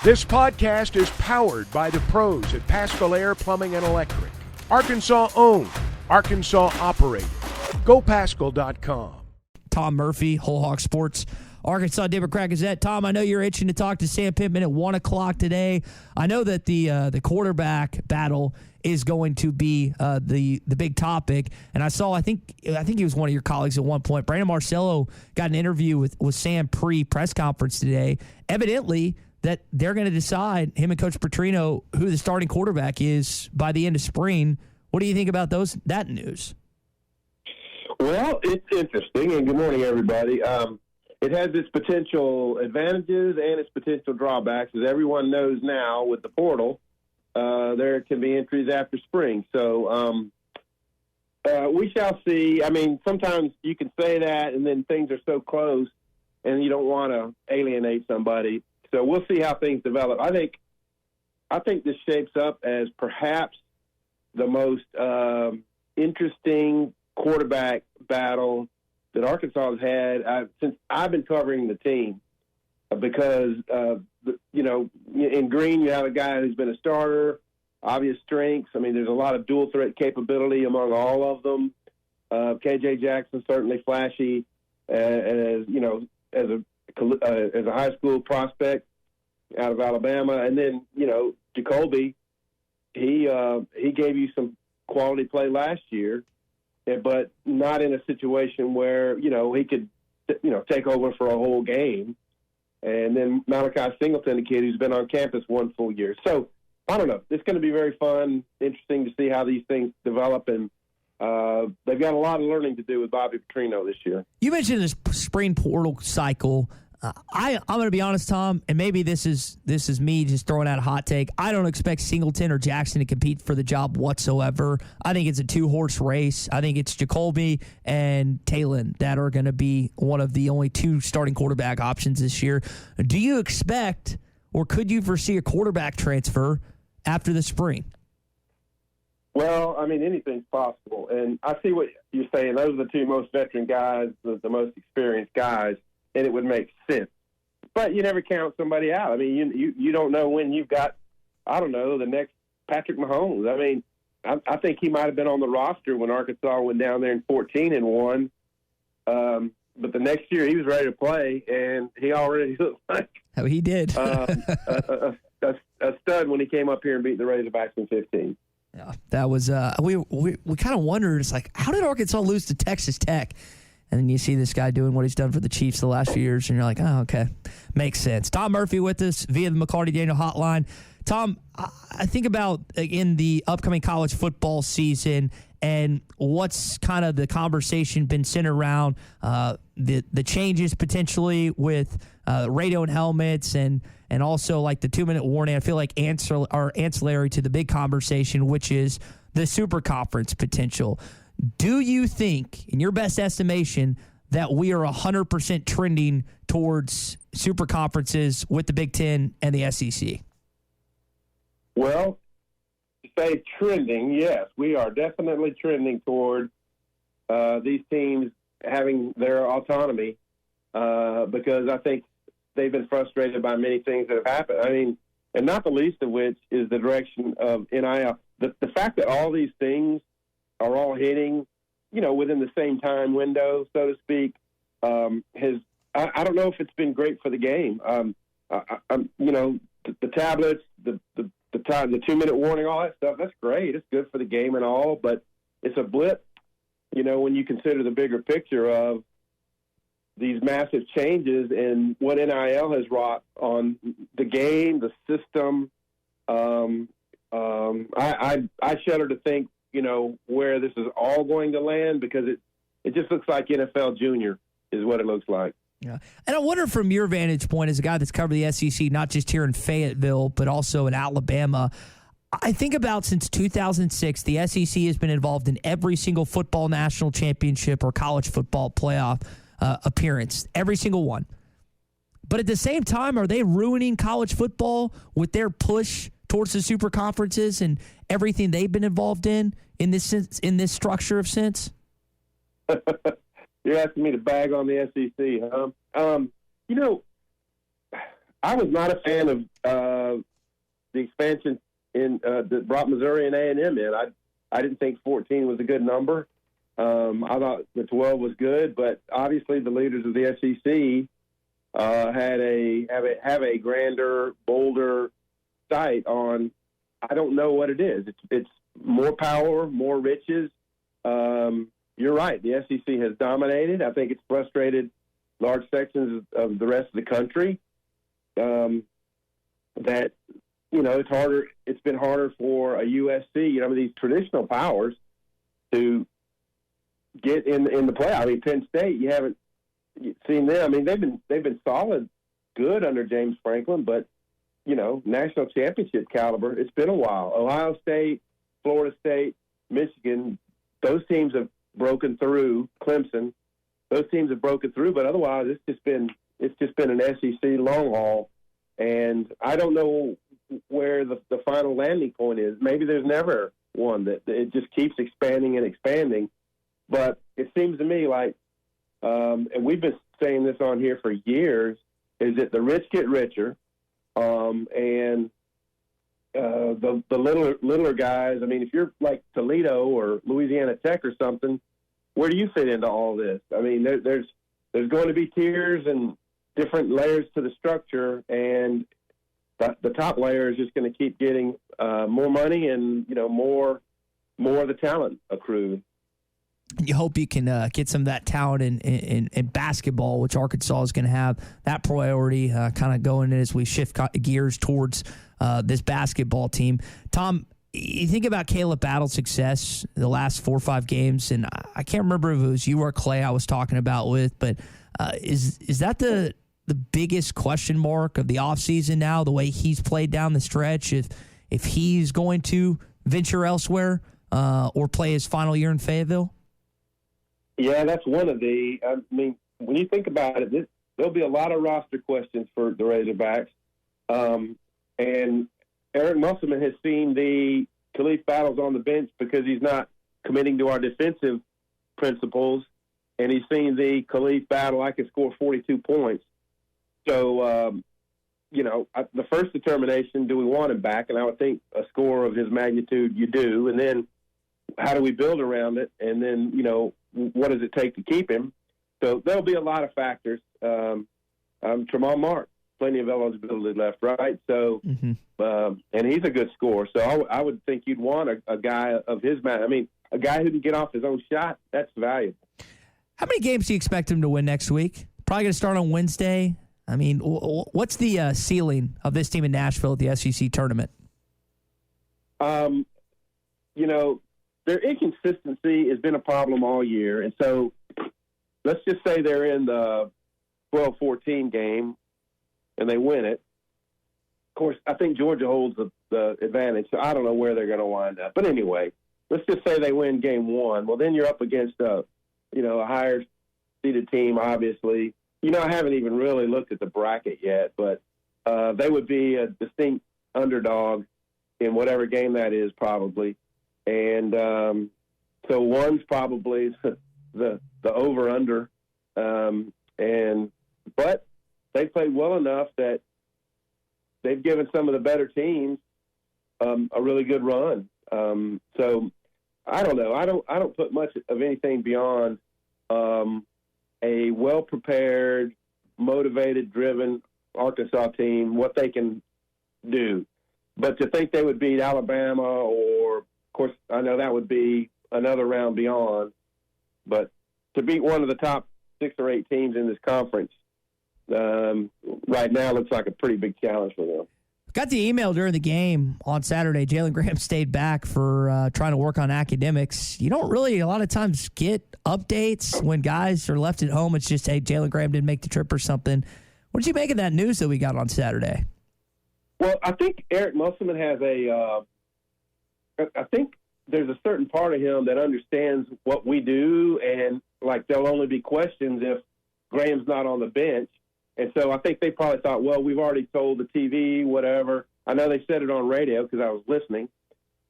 This podcast is powered by the pros at Paschal Air Plumbing and Electric. Arkansas owned, Arkansas operated. GoPaschal.com. Tom Murphy, Whole Hog Sports, Arkansas Democrat-Gazette. Tom, I know you're itching to talk to Sam Pittman at 1 o'clock today. I know that the quarterback battle is going to be the big topic. And I think he was one of your colleagues at one point. Brandon Marcello got an interview with Sam pre-press conference today. Evidently, that they're going to decide, him and Coach Petrino, who the starting quarterback is by the end of spring. What do you think about that news? Well, it's interesting, and good morning, everybody. It has its potential advantages and its potential drawbacks. As everyone knows now with the portal, there can be entries after spring. So we shall see. I mean, sometimes you can say that, and then things are so close, and you don't want to alienate somebody. So we'll see how things develop. I think this shapes up as perhaps the most interesting quarterback battle that Arkansas has had since I've been covering the team, because in Green you have a guy who's been a starter, obvious strengths. I mean, there's a lot of dual threat capability among all of them. KJ Jackson certainly flashy, as a high school prospect out of Alabama, and then Jacolby, he gave you some quality play last year, but not in a situation where he could take over for a whole game. And then Malachi Singleton, the kid who's been on campus one full year. So I don't know. It's going to be very fun, interesting to see how these things develop, and they've got a lot of learning to do with Bobby Petrino this year. You mentioned this spring portal cycle. I'm going to be honest, Tom, and maybe this is me just throwing out a hot take. I don't expect Singleton or Jackson to compete for the job whatsoever. I think it's a two-horse race. I think it's Jacolby and Taylen that are going to be one of the only two starting quarterback options this year. Do you expect, or could you foresee a quarterback transfer after the spring? Well, I mean, anything's possible. And I see what you're saying. Those are the two most veteran guys, the most experienced guys, and it would make sense. But you never count somebody out. I mean, you don't know when you've got, the next Patrick Mahomes. I mean, I think he might have been on the roster when Arkansas went down there in 14-1. But the next year he was ready to play, and he already looked like he did. a stud when he came up here and beat the Razorbacks in 15. Yeah, that was we kind of wondered. It's like, how did Arkansas lose to Texas Tech? And then you see this guy doing what he's done for the Chiefs the last few years, and you're like, oh, okay, makes sense. Tom Murphy with us via the McCarty-Daniel hotline. Tom, I think about in the upcoming college football season and what's kind of the conversation been centered around the changes potentially with radio and helmets and also like the 2-minute warning. I feel like ancillary to the big conversation, which is the super conference potential. Do you think, in your best estimation, that we are 100% trending towards super conferences with the Big Ten and the SEC? Well, to say trending, yes, we are definitely trending toward these teams having their autonomy because I think they've been frustrated by many things that have happened. I mean, and not the least of which is the direction of NIL. The fact that all these things are all hitting, within the same time window, so to speak, I don't know if it's been great for the game. The tablets, the 2-minute warning, all that stuff, that's great. It's good for the game and all, but it's a blip, when you consider the bigger picture of these massive changes and what NIL has wrought on the game, the system. I shudder to think, where this is all going to land, because it just looks like NFL Junior is what it looks like. Yeah. And I wonder, from your vantage point as a guy that's covered the SEC, not just here in Fayetteville, but also in Alabama, I think about since 2006, the SEC has been involved in every single football national championship or college football playoff appearance, every single one. But at the same time, are they ruining college football with their push towards the super conferences and everything they've been involved in this structure of sense? You're asking me to bag on the SEC, huh? I was not a fan of the expansion that brought Missouri and A&M in. I didn't think 14 was a good number. I thought the 12 was good, but obviously the leaders of the SEC have a grander, bolder sight on. I don't know what it is. It's more power, more riches. You're right. The SEC has dominated. I think it's frustrated large sections of the rest of the country. That it's harder. It's been harder for a USC, these traditional powers, to get in the playoff. I mean, Penn State, you haven't seen them. I mean, they've been solid, good under James Franklin, but national championship caliber. It's been a while. Ohio State, Florida State, Michigan, those teams have broken through. Clemson, those teams have broken through, but otherwise it's just been an SEC long haul, and I don't know where the final landing point is. Maybe there's never one, that it just keeps expanding and expanding. But it seems to me like, and we've been saying this on here for years, is that the rich get richer, and the littler guys. I mean, if you're like Toledo or Louisiana Tech or something, where do you fit into all this? I mean, there's going to be tiers and different layers to the structure, and the top layer is just going to keep getting more money and more of the talent accrued. You hope you can get some of that talent in basketball, which Arkansas is going to have that priority kind of going in as we shift gears towards this basketball team. Tom, you think about Caleb Battle's success the last 4 or 5 games, and I can't remember if it was you or Clay I was talking about with, but is that the biggest question mark of the offseason now, the way he's played down the stretch, if he's going to venture elsewhere or play his final year in Fayetteville? Yeah, that's one of the. I mean, when you think about it, there'll be a lot of roster questions for the Razorbacks. And Eric Musselman has seen the Khalif Battles on the bench because he's not committing to our defensive principles, and he's seen the Khalif Battle, I can score 42 points. So, the first determination, do we want him back? And I would think a score of his magnitude, you do. And then how do we build around it? And then, what does it take to keep him? So there'll be a lot of factors. Tremont Mark, plenty of eligibility left, right? So, and he's a good scorer. So I would think you'd want a guy of his a guy who can get off his own shot. That's valuable. How many games do you expect him to win next week? Probably going to start on Wednesday. I mean, what's the ceiling of this team in Nashville at the SEC tournament? Their inconsistency has been a problem all year. And so let's just say they're in the 12-14 game and they win it. Of course, I think Georgia holds the advantage, so I don't know where they're going to wind up. But anyway, let's just say they win game 1. Well, then you're up against a higher-seeded team, obviously. I haven't even really looked at the bracket yet, but they would be a distinct underdog in whatever game that is, probably. And so 1's probably the over-under. But they played well enough that they've given some of the better teams a really good run. So I don't know. I don't put much of anything beyond a well-prepared, motivated, driven Arkansas team, what they can do. But to think they would beat Alabama or, of course, I know that would be another round beyond. But to beat one of the top 6 or 8 teams in this conference right now looks like a pretty big challenge for them. Got the email during the game on Saturday. Jaylen Graham stayed back for trying to work on academics. You don't really a lot of times get updates when guys are left at home. It's just, hey, Jaylen Graham didn't make the trip or something. What did you make of that news that we got on Saturday? Well, I think Eric Musselman has I think there's a certain part of him that understands what we do, and, like, there'll only be questions if Graham's not on the bench. And so I think they probably thought, well, we've already told the TV, whatever. I know they said it on radio because I was listening.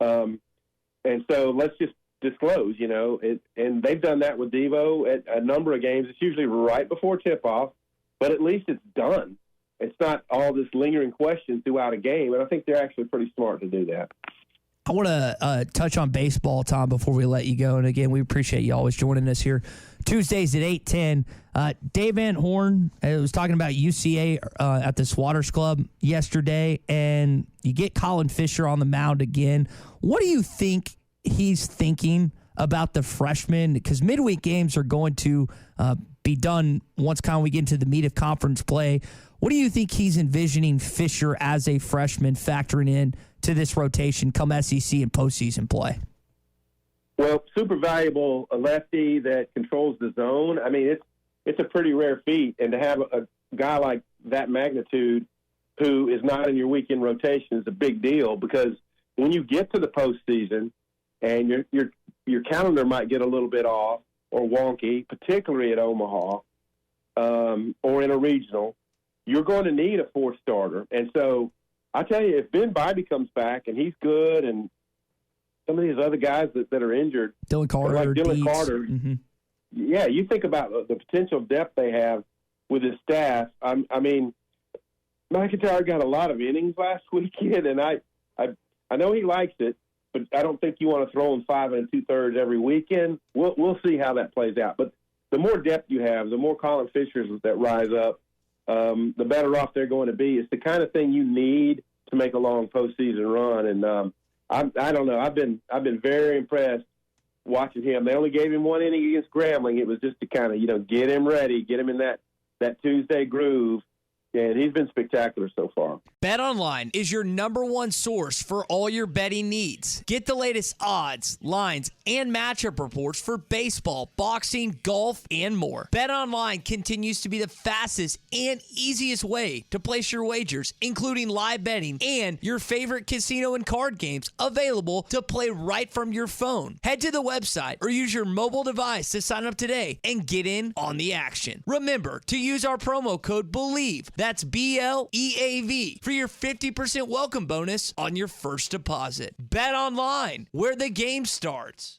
And so let's just disclose, and they've done that with Devo at a number of games. It's usually right before tip-off, but at least it's done. it's not all this lingering questions throughout a game. And I think they're actually pretty smart to do that. I want to touch on baseball, Tom, before we let you go. And again, we appreciate you always joining us here Tuesdays at 8:10. Dave Van Horn was talking about UCA at the Swatters Club yesterday, and you get Colin Fisher on the mound again. What do you think he's thinking about the freshmen? Because midweek games are going to be done once we get into the meat of conference play. What do you think he's envisioning Fisher as a freshman factoring in to this rotation come SEC and postseason play? Well, super valuable, a lefty that controls the zone. I mean, it's a pretty rare feat, and to have a guy like that magnitude who is not in your weekend rotation is a big deal, because when you get to the postseason and your calendar might get a little bit off or wonky, particularly at Omaha or in a regional, you're going to need a fourth starter. And so I tell you, if Ben Bybee comes back and he's good, and some of these other guys that are injured, Dylan Carter, like Dylan Deeds. Carter, yeah, you think about the potential depth they have with his staff. I mean, McIntyre got a lot of innings last weekend, and I know he likes it, but I don't think you want to throw him 5 2/3 every weekend. We'll see how that plays out. But the more depth you have, the more Colin Fishers that rise up, the better off they're going to be. It's the kind of thing you need to make a long postseason run. And I don't know. I've been very impressed watching him. They only gave him one inning against Grambling. It was just to kind of get him ready, get him in that Tuesday groove. And he's been spectacular so far. BetOnline is your number one source for all your betting needs. Get the latest odds, lines, and matchup reports for baseball, boxing, golf, and more. BetOnline continues to be the fastest and easiest way to place your wagers, including live betting and your favorite casino and card games available to play right from your phone. Head to the website or use your mobile device to sign up today and get in on the action. Remember to use our promo code BELIEVE. That's BLEAV for your 50% welcome bonus on your first deposit. Bet online, where the game starts.